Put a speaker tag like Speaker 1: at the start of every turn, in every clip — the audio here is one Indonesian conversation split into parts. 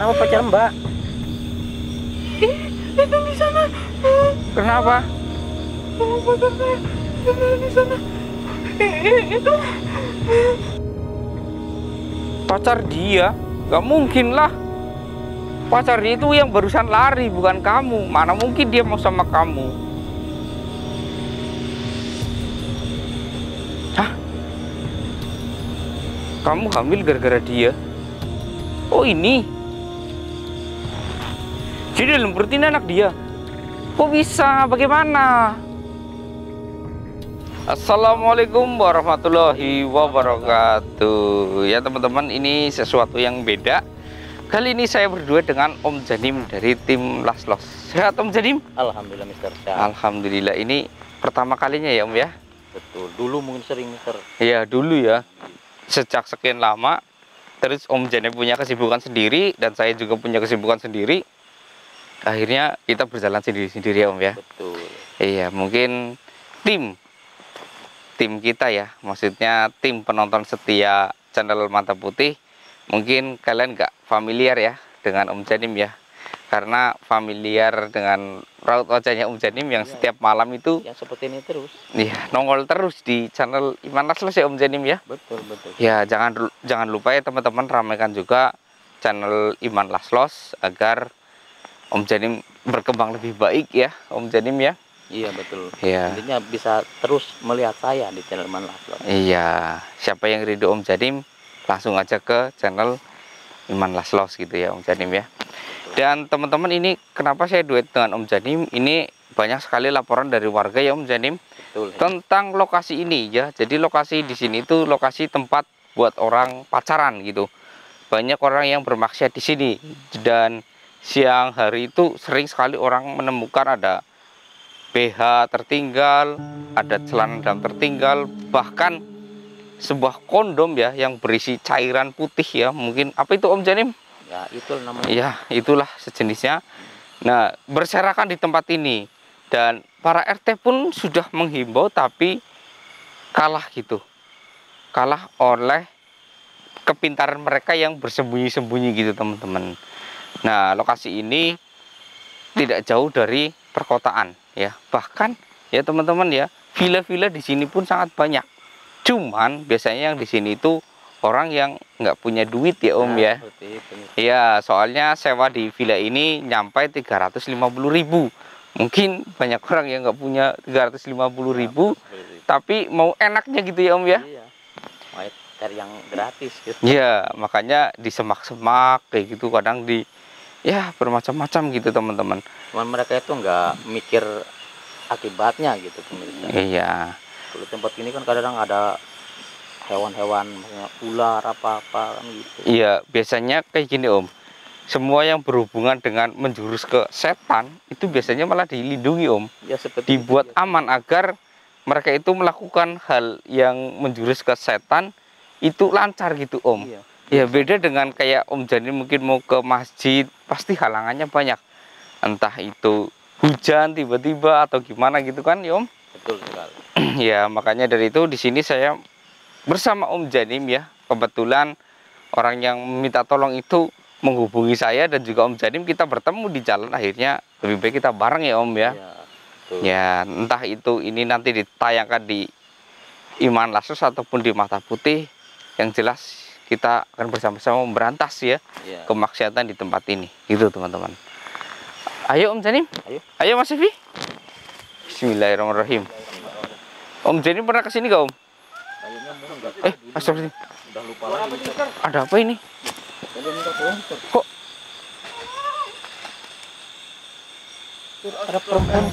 Speaker 1: Kenapa pacar Mbak?
Speaker 2: Itu di sana.
Speaker 1: Kenapa?
Speaker 2: Pacar saya di sana. Itu.
Speaker 1: Pacar dia? Gak mungkin lah. Pacar dia itu yang barusan lari, bukan kamu. Mana mungkin dia mau sama kamu? Hah? Kamu hamil gara-gara dia? Oh ini? Jadi dalam perut ini anak dia? Kok bisa? Bagaimana? Assalamualaikum warahmatullahi wabarakatuh. Ya teman-teman, ini sesuatu yang beda. Kali ini saya berdua dengan Om Janim dari tim Laslos. Sehat Om Janim?
Speaker 2: Alhamdulillah Mister.
Speaker 1: Alhamdulillah, ini pertama kalinya ya Om ya?
Speaker 2: Betul. Dulu mungkin sering Mister.
Speaker 1: Iya dulu ya. Sejak sekian lama. Terus Om Janim punya kesibukan sendiri dan saya juga punya kesibukan sendiri. Akhirnya kita berjalan sendiri-sendiri ya Om ya?
Speaker 2: Betul.
Speaker 1: Iya, mungkin tim kita ya, maksudnya tim penonton setia channel Mata Putih, mungkin kalian nggak familiar ya dengan Om Janim ya, karena familiar dengan raut wajahnya Om Janim yang setiap malam itu
Speaker 2: yang seperti ini terus.
Speaker 1: Iya, nongol terus di channel Iman Laslos ya Om Janim ya.
Speaker 2: Betul.
Speaker 1: Ya, jangan lupa ya teman-teman, ramaikan juga channel Iman Laslos agar Om Janim berkembang lebih baik ya Om Janim ya.
Speaker 2: Iya betul.
Speaker 1: Iya.
Speaker 2: Intinya bisa terus melihat saya di channel Iman Laslos.
Speaker 1: Iya, siapa yang rindu Om Janim langsung aja ke channel Iman Laslos gitu ya Om Janim ya. Dan teman-teman, ini kenapa saya duet dengan Om Janim? Ini banyak sekali laporan dari warga ya Om Janim.
Speaker 2: Betul.
Speaker 1: Tentang lokasi ini ya. Jadi lokasi di sini itu lokasi tempat buat orang pacaran gitu. Banyak orang yang bermaksiat di sini, dan siang hari itu sering sekali orang menemukan ada BH tertinggal, ada celana dalam tertinggal, bahkan sebuah kondom ya yang berisi cairan putih ya. Mungkin apa itu Om Janim?
Speaker 2: Ya itu namanya.
Speaker 1: Ya itulah sejenisnya. Nah, berserakan di tempat ini, dan para RT pun sudah menghimbau tapi kalah gitu. Kalah oleh kepintaran mereka yang bersembunyi-sembunyi gitu teman-teman. Nah, lokasi ini tidak jauh dari perkotaan ya. Bahkan ya teman-teman ya, villa-villa di sini pun sangat banyak. Cuman biasanya yang di sini itu orang yang nggak punya duit ya Om ya. Iya, soalnya sewa di villa ini nyampe 350.000. Mungkin banyak orang yang nggak punya 350.000, tapi mau enaknya gitu ya Om ya.
Speaker 2: Iya. Mau cari yang gratis gitu.
Speaker 1: Iya, makanya di semak-semak kayak gitu, kadang di ya bermacam-macam gitu teman-teman.
Speaker 2: Cuman mereka itu nggak mikir akibatnya gitu pemirsa.
Speaker 1: Iya.
Speaker 2: Kalau tempat ini kan kadang ada hewan-hewan, misalnya ular apa-apa kan gitu.
Speaker 1: Iya, biasanya kayak gini Om. Semua yang berhubungan dengan menjurus ke setan itu biasanya malah dilindungi Om.
Speaker 2: Ya seperti
Speaker 1: Dibuat
Speaker 2: itu, ya.
Speaker 1: aman agar mereka itu melakukan hal yang menjurus ke setan itu lancar gitu Om.
Speaker 2: Iya.
Speaker 1: Ya beda dengan kayak Om Janim mungkin mau ke masjid, pasti halangannya banyak. Entah itu hujan tiba-tiba atau gimana gitu kan ya Om.
Speaker 2: Betul sekali.
Speaker 1: Ya makanya dari itu di sini saya bersama Om Janim ya. Kebetulan orang yang minta tolong itu menghubungi saya dan juga Om Janim, kita bertemu di jalan, akhirnya lebih baik kita bareng ya Om ya.
Speaker 2: Ya, betul.
Speaker 1: Ya entah itu ini nanti ditayangkan di Iman Laslos ataupun di Mata Putih, yang jelas kita akan bersama-sama memberantas ya
Speaker 2: Ya.
Speaker 1: kemaksiatan di tempat ini gitu teman-teman. Ayo Om Janim,
Speaker 2: Ayo.
Speaker 1: Mas Sivi. Bismillahirrahmanirrahim. Om Janim pernah kesini gak Om?
Speaker 2: Kayaknya mungkin nggak tahu dulu.
Speaker 1: Astagfirullah.
Speaker 2: Udah lupa lagi. Mister.
Speaker 1: Ada apa ini?
Speaker 2: Jadi minta tolong, Mister.
Speaker 1: Kok
Speaker 2: Ada perempuan.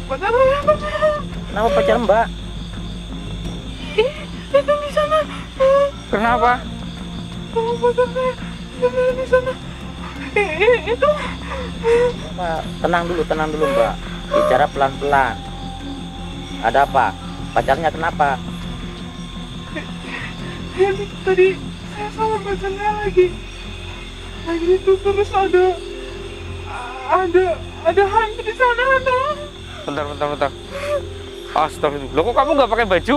Speaker 3: Pacar saya.
Speaker 1: kenapa pacar Mbak?
Speaker 3: Itu di sana.
Speaker 1: Kenapa?
Speaker 3: Pacar saya di sana. Itu.
Speaker 2: Mbak, tenang dulu Mbak. Bicara pelan-pelan. Ada apa? Pacarnya kenapa?
Speaker 3: Tadi saya sama pacarnya lagi itu terus ada hantu di sana tuh.
Speaker 1: bentar. Astagfirullah. Loh, kok kamu nggak pakai baju?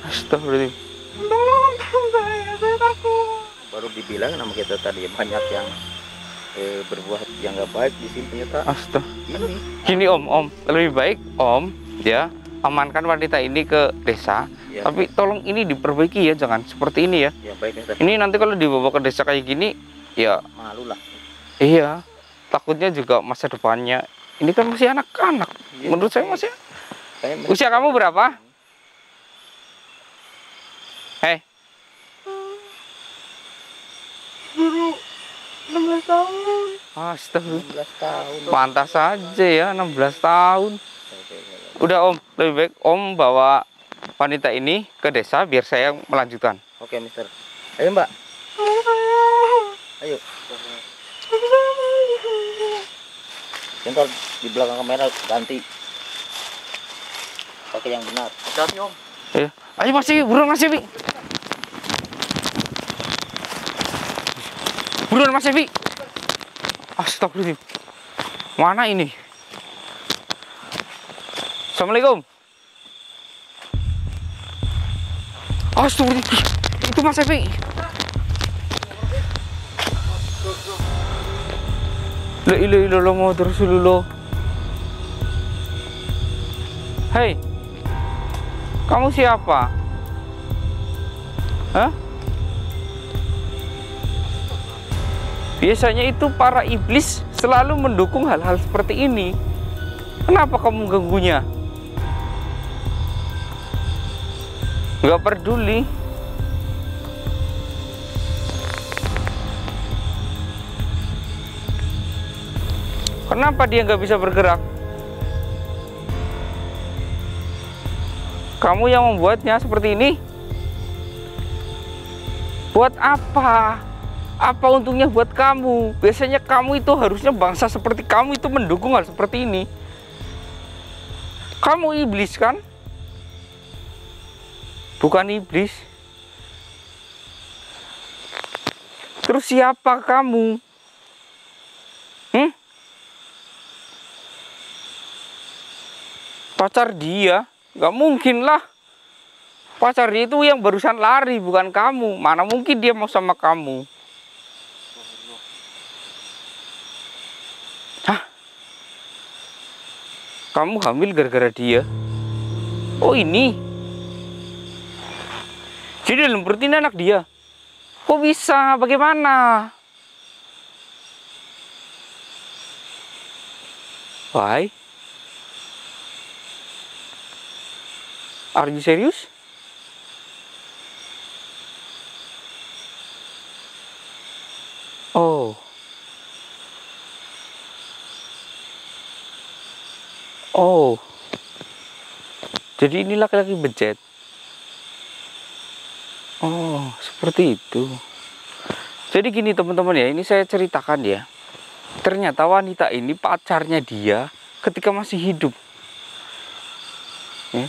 Speaker 1: Astagfirullah.
Speaker 3: Tolong saya takut.
Speaker 2: Baru dibilang sama kita tadi banyak yang berbuat yang nggak baik di sini ternyata
Speaker 1: Astagfirullah.
Speaker 2: ini.
Speaker 1: Gini Om, lebih baik Om ya amankan wanita ini ke desa.
Speaker 2: Ya.
Speaker 1: Tapi tolong ini diperbaiki ya, jangan seperti ini ya.
Speaker 2: Ya baik Mister.
Speaker 1: Ini nanti kalau dibawa ke desa kayak gini, ya
Speaker 2: Malu lah.
Speaker 1: iya. Takutnya juga masa depannya. Ini kan masih anak-anak.
Speaker 2: Iya.
Speaker 1: Menurut saya masih.
Speaker 2: Kayak
Speaker 1: Usia kamu berapa? Hei,
Speaker 3: Guru 16 tahun.
Speaker 1: astagfirullah.
Speaker 2: 16 tahun.
Speaker 1: Pantas saja ya 16 tahun. Udah Om, lebih baik Om bawa wanita ini ke desa biar saya melanjutkan.
Speaker 2: Oke Mister. Ayo Mbak.
Speaker 3: Tolong saya.
Speaker 2: Ayo.
Speaker 3: Tolong saya mau.
Speaker 2: Contoh di belakang kamera ganti. Pakai yang benar. Hati-hati Om.
Speaker 1: Ya. Ayo Mas Ewi, buruan Mas Ewi. Buruan Mas Ewi. Astagfirullah. Mana ini? Assalamualaikum. Astagfirullah. Itu Mas Ewi. La ilaha illallah Muhammadur Rasulullah. Hei. Kamu siapa? Hah? Biasanya itu para iblis selalu mendukung hal-hal seperti ini. Kenapa kamu ganggunya? Nggak peduli. Kenapa dia nggak bisa bergerak? Kamu yang membuatnya seperti ini? Buat apa? Apa untungnya buat kamu? Biasanya kamu itu harusnya bangsa seperti kamu itu mendukung hal seperti ini. Kamu iblis kan? Bukan iblis. Terus siapa kamu? Pacar dia? Gak mungkin lah. Pacar dia itu yang barusan lari, bukan kamu. Mana mungkin dia mau sama kamu? Hah? Kamu hamil gara-gara dia? Oh ini? Jadi dalam perut ini anak dia? Kok bisa? Bagaimana? Why? Are you serious? Oh. Oh. Jadi ini laki-laki bejat. Oh, seperti itu. Jadi gini teman-teman ya, ini saya ceritakan ya. Ternyata wanita ini pacarnya dia ketika masih hidup. Ya.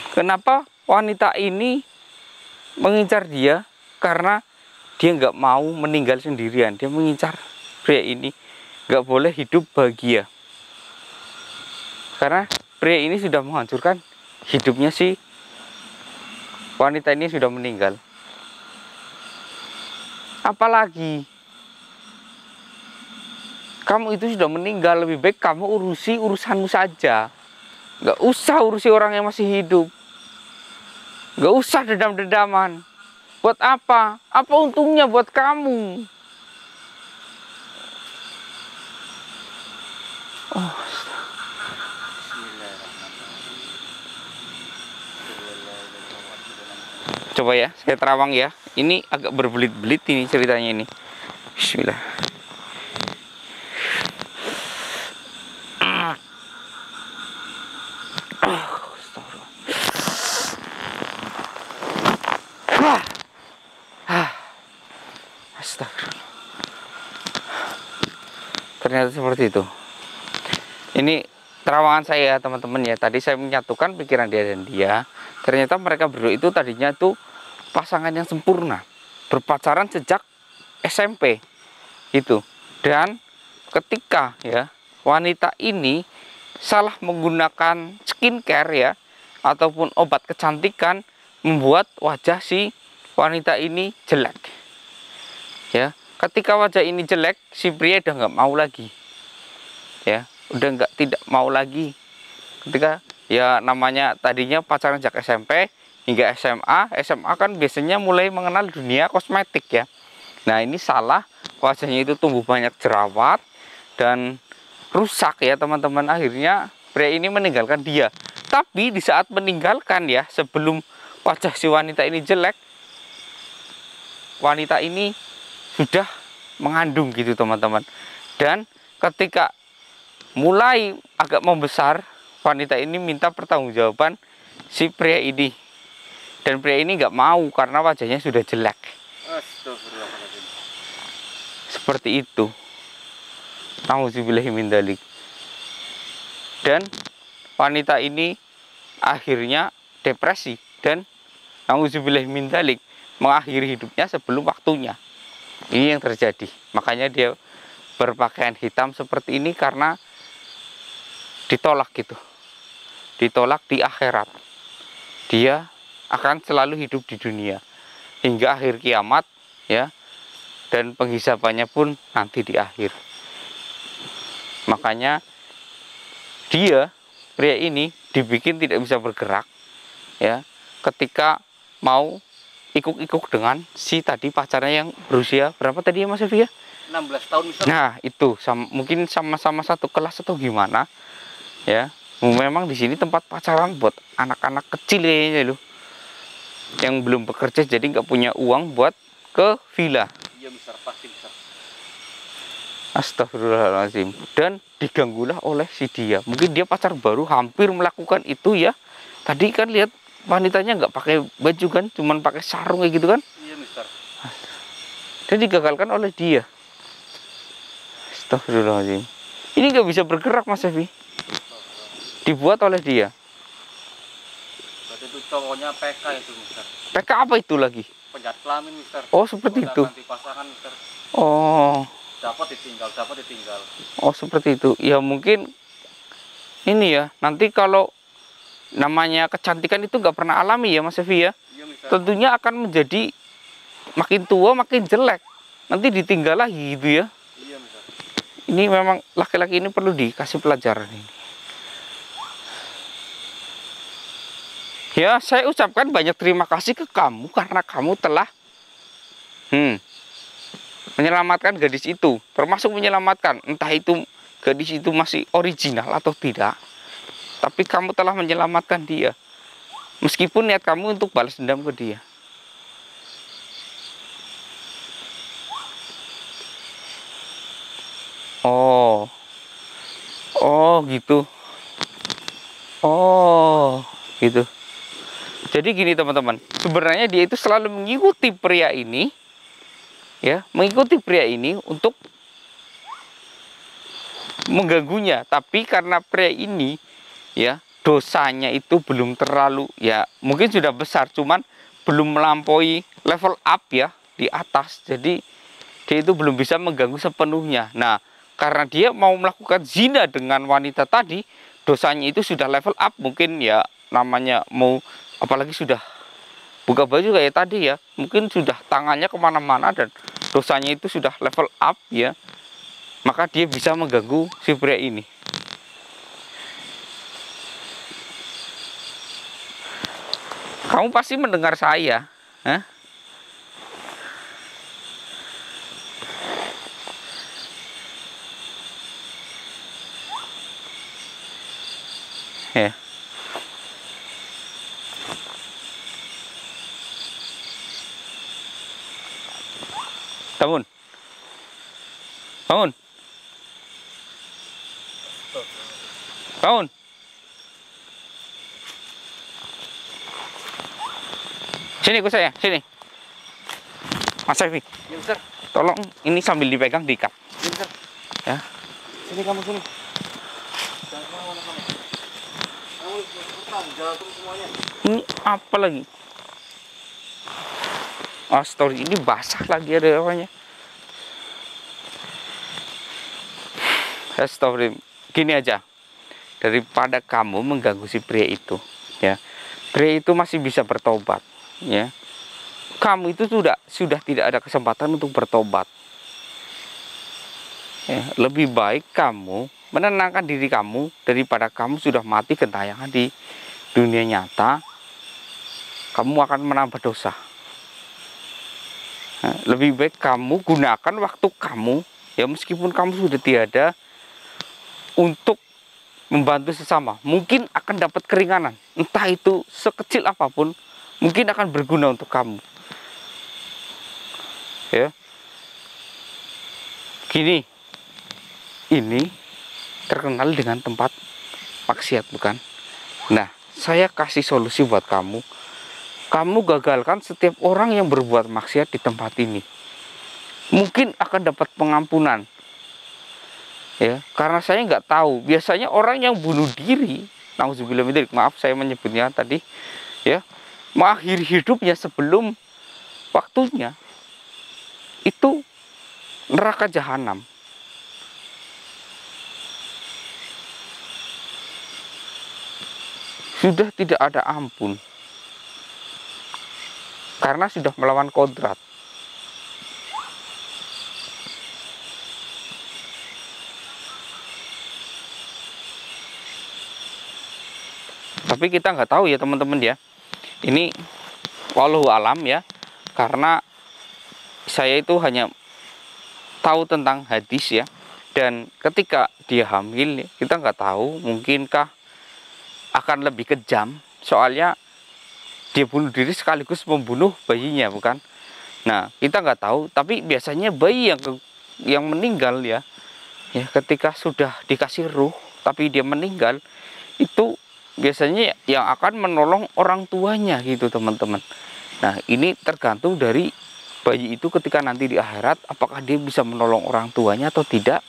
Speaker 1: Kenapa wanita ini mengincar dia? Karena dia nggak mau meninggal sendirian. Dia mengincar pria ini, nggak boleh hidup bahagia. Karena pria ini sudah menghancurkan hidupnya si wanita ini sudah meninggal. Apalagi kamu itu sudah meninggal, lebih baik kamu urusi urusanmu saja. Nggak usah urusi orang yang masih hidup. Nggak usah dendam-dendaman. Buat apa? Apa untungnya buat kamu? Oh. Coba ya, saya terawang ya. Ini agak berbelit-belit ini ceritanya ini. Bismillah. Astagfirullah. Ternyata seperti itu. Ini terawangan saya teman-teman ya. Tadi saya menyatukan pikiran dia dan dia. Ternyata mereka berdua itu tadinya tuh pasangan yang sempurna, berpacaran sejak SMP itu. Dan ketika ya wanita ini salah menggunakan skincare ya, ataupun obat kecantikan, membuat wajah si wanita ini jelek. Ya, ketika wajah ini jelek, si pria udah nggak mau lagi. Ya, udah tidak mau lagi. Ketika ya namanya tadinya pacaran sejak SMP hingga SMA, SMA kan biasanya mulai mengenal dunia kosmetik ya. Nah, ini salah, wajahnya itu tumbuh banyak jerawat dan rusak ya teman-teman. Akhirnya pria ini meninggalkan dia. Tapi di saat meninggalkan ya, sebelum wajah si wanita ini jelek, wanita ini sudah mengandung gitu teman-teman. Dan ketika mulai agak membesar, wanita ini minta pertanggungjawaban si pria ini. Dan pria ini nggak mau karena wajahnya sudah jelek.
Speaker 2: Astagfirullahaladzim.
Speaker 1: Seperti itu. Nauzubillahi min dzalik. Dan wanita ini akhirnya depresi dan nauzubillahi min dzalik, mengakhiri hidupnya sebelum waktunya. Ini yang terjadi. Makanya dia berpakaian hitam seperti ini karena ditolak gitu. Ditolak di akhirat. Dia akan selalu hidup di dunia hingga akhir kiamat ya. Dan penghisapannya pun nanti di akhir. Makanya dia, pria ini dibikin tidak bisa bergerak ya, ketika mau ikuk-ikuk dengan si tadi pacarnya yang berusia berapa tadi ya Mas Evi ya?
Speaker 2: 16 tahun misalnya.
Speaker 1: Nah itu mungkin sama-sama satu kelas atau gimana ya. Memang di sini tempat pacaran buat anak-anak kecil kayaknya loh, yang belum bekerja jadi nggak punya uang buat ke villa.
Speaker 2: Iya Mister, pasti Mister.
Speaker 1: Astagfirullahaladzim. Dan diganggulah oleh si dia. Mungkin dia pacar baru hampir melakukan itu ya. Tadi kan lihat wanitanya nggak pakai baju kan, cuman pakai sarung kayak gitu kan.
Speaker 2: Iya Mister.
Speaker 1: Dan digagalkan oleh dia. Astagfirullahaladzim. Ini nggak bisa bergerak Mas Evi. Dibuat oleh dia.
Speaker 2: Berarti itu cowoknya PK itu Mister.
Speaker 1: PK apa itu lagi?
Speaker 2: Penjahat kelamin Mister.
Speaker 1: Oh seperti
Speaker 2: Udah
Speaker 1: itu.
Speaker 2: ganti pasangan Mister.
Speaker 1: Oh.
Speaker 2: Dapat ditinggal, dapat ditinggal.
Speaker 1: Oh seperti itu. Ya mungkin ini ya. Nanti kalau namanya kecantikan itu nggak pernah alami ya Mas Evi ya.
Speaker 2: Iya Mister.
Speaker 1: Tentunya akan menjadi makin tua makin jelek. Nanti ditinggal lagi gitu ya.
Speaker 2: Iya Mister.
Speaker 1: Ini memang laki-laki ini perlu dikasih pelajaran ini. Ya, saya ucapkan banyak terima kasih ke kamu karena kamu telah menyelamatkan gadis itu. Termasuk menyelamatkan, entah itu gadis itu masih original atau tidak. Tapi kamu telah menyelamatkan dia. Meskipun niat kamu untuk balas dendam ke dia. Oh. Oh, gitu. Oh, gitu. Jadi gini teman-teman, sebenarnya dia itu selalu mengikuti pria ini, ya, mengikuti pria ini untuk mengganggunya. Tapi karena pria ini, ya, dosanya itu belum terlalu, ya, mungkin sudah besar, cuman belum melampaui level up ya di atas. Jadi dia itu belum bisa mengganggu sepenuhnya. Nah, karena dia mau melakukan zina dengan wanita tadi, dosanya itu sudah level up, mungkin ya namanya mau. Apalagi sudah buka baju kayak tadi ya, mungkin sudah tangannya kemana-mana dan dosanya itu sudah level up ya, maka dia bisa mengganggu si pria ini. Kamu pasti mendengar saya, Hah? Ya. Bangun. Bangun. Bangun. Sini ikut saya, sini. Mas Evi,
Speaker 2: Iya Mister.
Speaker 1: tolong ini sambil dipegang diikat.
Speaker 2: Iya Mister.
Speaker 1: Ya.
Speaker 2: Sini kamu sini. Jangan kemana-mana kamu. Kamu bertanggung jawab semuanya.
Speaker 1: Ini apa lagi? Story ini basah lagi ada apanya. Astagfirullah. gini aja, daripada kamu mengganggu si pria itu, ya, pria itu masih bisa bertobat, ya. Kamu itu sudah tidak ada kesempatan untuk bertobat. Ya, lebih baik kamu menenangkan diri kamu daripada kamu sudah mati gentayangan di dunia nyata. Kamu akan menambah dosa. Nah, lebih baik kamu gunakan waktu kamu, ya meskipun kamu sudah tiada, untuk membantu sesama. Mungkin akan dapat keringanan, entah itu sekecil apapun, mungkin akan berguna untuk kamu. Ya, gini, ini terkenal dengan tempat maksiat, bukan? Nah, saya kasih solusi buat kamu. Kamu gagalkan setiap orang yang berbuat maksiat di tempat ini. Mungkin akan dapat pengampunan. Ya, karena saya nggak tahu. Biasanya orang yang bunuh diri, nauzubillah min dzalik, maaf saya menyebutnya tadi, ya, mengakhiri hidupnya sebelum waktunya, itu neraka jahanam. Sudah tidak ada ampun, karena sudah melawan kodrat. Tapi kita nggak tahu ya teman-teman ya. Ini wallahu alam ya, karena saya itu hanya tahu tentang hadis ya. Dan ketika dia hamil, kita nggak tahu mungkinkah akan lebih kejam. Soalnya dia bunuh diri sekaligus membunuh bayinya, bukan? Nah, kita nggak tahu. Tapi biasanya bayi yang meninggal ya, ketika sudah dikasih ruh tapi dia meninggal, itu biasanya yang akan menolong orang tuanya gitu teman-teman. Nah, ini tergantung dari bayi itu ketika nanti di akhirat, apakah dia bisa menolong orang tuanya atau tidak.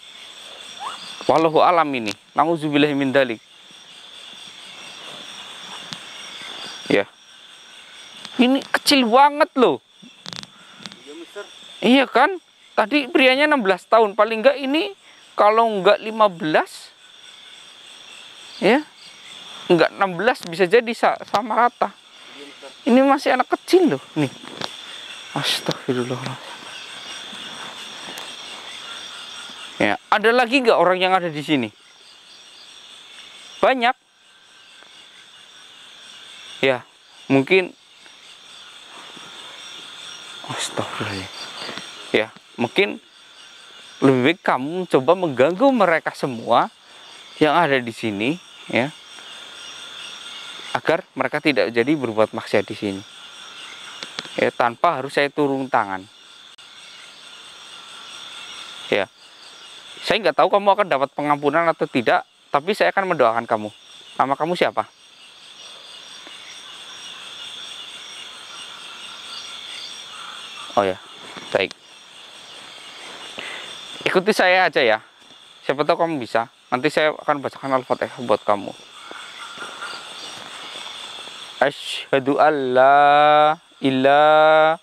Speaker 1: Wallahu alam ini. Nauzubillahi min dzalik. Ya. Ini kecil banget loh.
Speaker 2: Iya, Mister.
Speaker 1: Iya kan? Tadi prianya 16 tahun, paling enggak ini kalau enggak 15, ya. Enggak 16 bisa jadi sama rata. Ini masih anak kecil loh, nih. Astagfirullah. Ya, ada lagi nggak orang yang ada di sini? Banyak. Ya, mungkin. Astagfirullah. Ya, mungkin lebih baik kamu coba mengganggu mereka semua yang ada di sini, ya, agar mereka tidak jadi berbuat maksiat di sini. Ya, tanpa harus saya turun tangan. Ya. Saya nggak tahu kamu akan dapat pengampunan atau tidak, tapi saya akan mendoakan kamu. Nama kamu siapa? Oh ya, baik. Ikuti saya aja ya. Siapa tahu kamu bisa. Nanti saya akan bacakan Al-Fatihah buat kamu. Asyhadu alla ilaha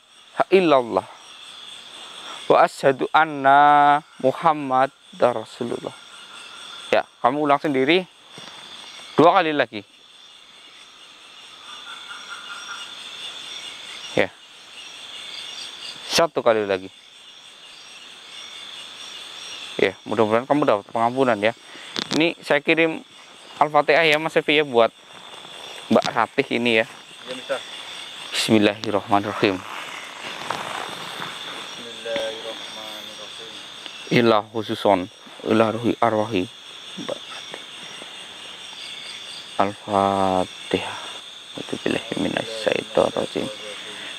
Speaker 1: illallah wa asyhadu anna Muhammad Rasulullah. Ya, kamu ulang sendiri 2 kali lagi. Ya. 1 kali lagi. Ya, mudah-mudahan kamu dapat pengampunan ya. Ini saya kirim Al-Fatihah ya Mas Evi ya, buat Mbak Ratih ini ya.
Speaker 2: Iya, Mister.
Speaker 1: Bismillahirrahmanirrahim. Ilah khususon ilah ruhi arwahi Al-Fatihah.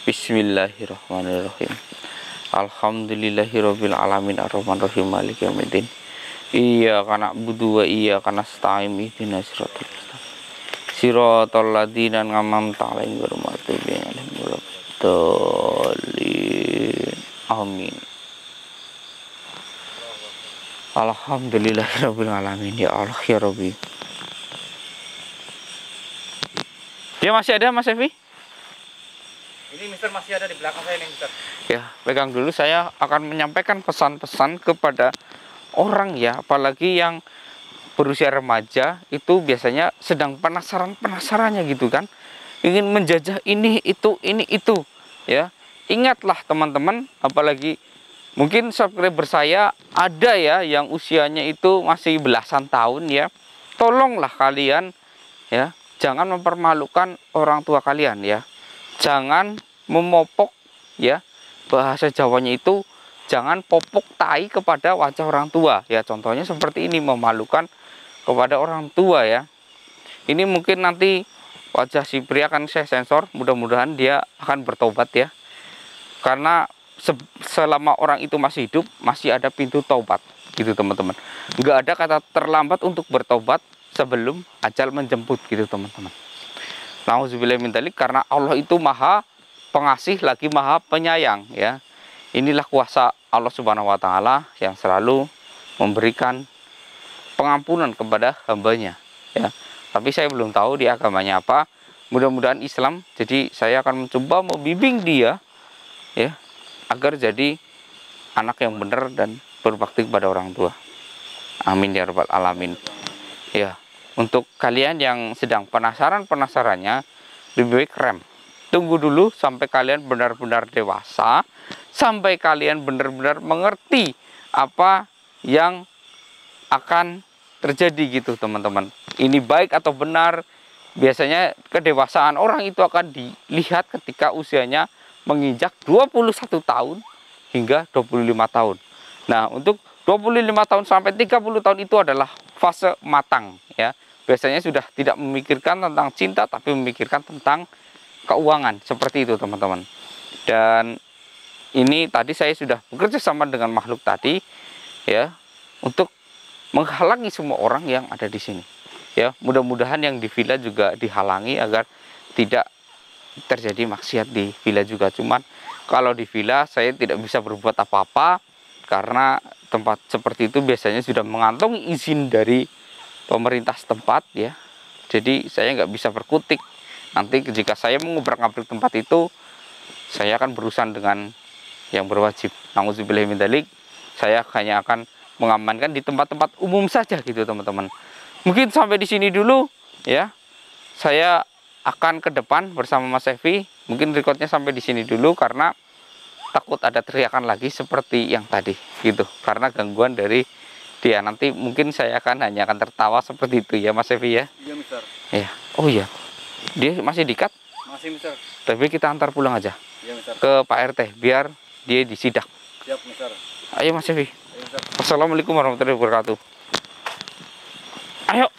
Speaker 1: Bismillahirrahmanirrahim. Alhamdulillahirabbil alamin arrahmanirrahim maliki yaumiddin. Iyyaka na'budu wa iyyaka nasta'in ihdinas siratal ladzina an'amta 'alaihim ghairil maghdubi 'alaihim waladdallin. Amin. Alhamdulillahirabbil alamin ya Allah ya Rabbi. Dia masih ada Mas Evi?
Speaker 2: Ini Mister masih ada di belakang saya nih, Mister.
Speaker 1: Ya, pegang dulu, saya akan menyampaikan pesan-pesan kepada orang ya, apalagi yang berusia remaja itu biasanya sedang penasarannya gitu kan, ingin menjajah ini itu ya. Ingatlah teman-teman, apalagi mungkin subscriber saya ada ya yang usianya itu masih belasan tahun ya. Tolonglah kalian ya, jangan mempermalukan orang tua kalian ya. Jangan memopok ya, bahasa Jawanya itu jangan popok tai kepada wajah orang tua ya. Contohnya seperti ini, memalukan kepada orang tua ya. Ini mungkin nanti wajah si pria akan saya sensor, mudah-mudahan dia akan bertobat ya. Karena selama orang itu masih hidup, masih ada pintu taubat gitu teman-teman. Nggak ada kata terlambat untuk bertobat sebelum ajal menjemput gitu teman-teman. Nauzubillah min dzalik, karena Allah itu maha pengasih lagi maha penyayang ya. Inilah kuasa Allah Subhanahu wa taala yang selalu memberikan pengampunan kepada hambanya ya. Tapi saya belum tahu di agamanya apa. Mudah-mudahan Islam. Jadi saya akan mencoba membimbing dia ya, agar jadi anak yang benar dan berbakti kepada orang tua. Amin ya rabbal alamin. Ya, untuk kalian yang sedang penasarannya, lebih baik rem. Tunggu dulu sampai kalian benar-benar dewasa, sampai kalian benar-benar mengerti apa yang akan terjadi gitu teman-teman. Ini baik atau benar. Biasanya kedewasaan orang itu akan dilihat ketika usianya menginjak 21 tahun hingga 25 tahun. Nah, untuk 25 tahun sampai 30 tahun itu adalah fase matang ya. Biasanya sudah tidak memikirkan tentang cinta tapi memikirkan tentang keuangan, seperti itu teman-teman. Dan ini tadi saya sudah bekerja sama dengan makhluk tadi ya, untuk menghalangi semua orang yang ada di sini. Ya, mudah-mudahan yang di villa juga dihalangi agar tidak terjadi maksiat di villa juga. Cuman kalau di villa saya tidak bisa berbuat apa-apa karena tempat seperti itu biasanya sudah mengantongi izin dari pemerintah setempat ya. Jadi saya nggak bisa berkutik. Nanti jika saya mengubrak-abrik tempat itu, saya akan berurusan dengan yang berwajib. Nauzubillah min dzalik. Saya hanya akan mengamankan di tempat-tempat umum saja gitu teman-teman. Mungkin sampai di sini dulu ya. Saya akan ke depan bersama Mas Evi. Mungkin recordnya sampai di sini dulu karena takut ada teriakan lagi seperti yang tadi gitu. Karena gangguan dari dia. Nanti mungkin saya hanya akan tertawa seperti itu ya Mas Evi ya.
Speaker 2: Iya, Mister.
Speaker 1: Ya. Oh iya. Dia masih dikat?
Speaker 2: Masih, Mister.
Speaker 1: Tapi kita antar pulang aja.
Speaker 2: Iya, Mister.
Speaker 1: Ke Pak RT biar dia disidak.
Speaker 2: Siap, Mister.
Speaker 1: Ayo Mas Evi.
Speaker 2: Iya, Mister.
Speaker 1: Assalamualaikum warahmatullahi wabarakatuh. Ayo.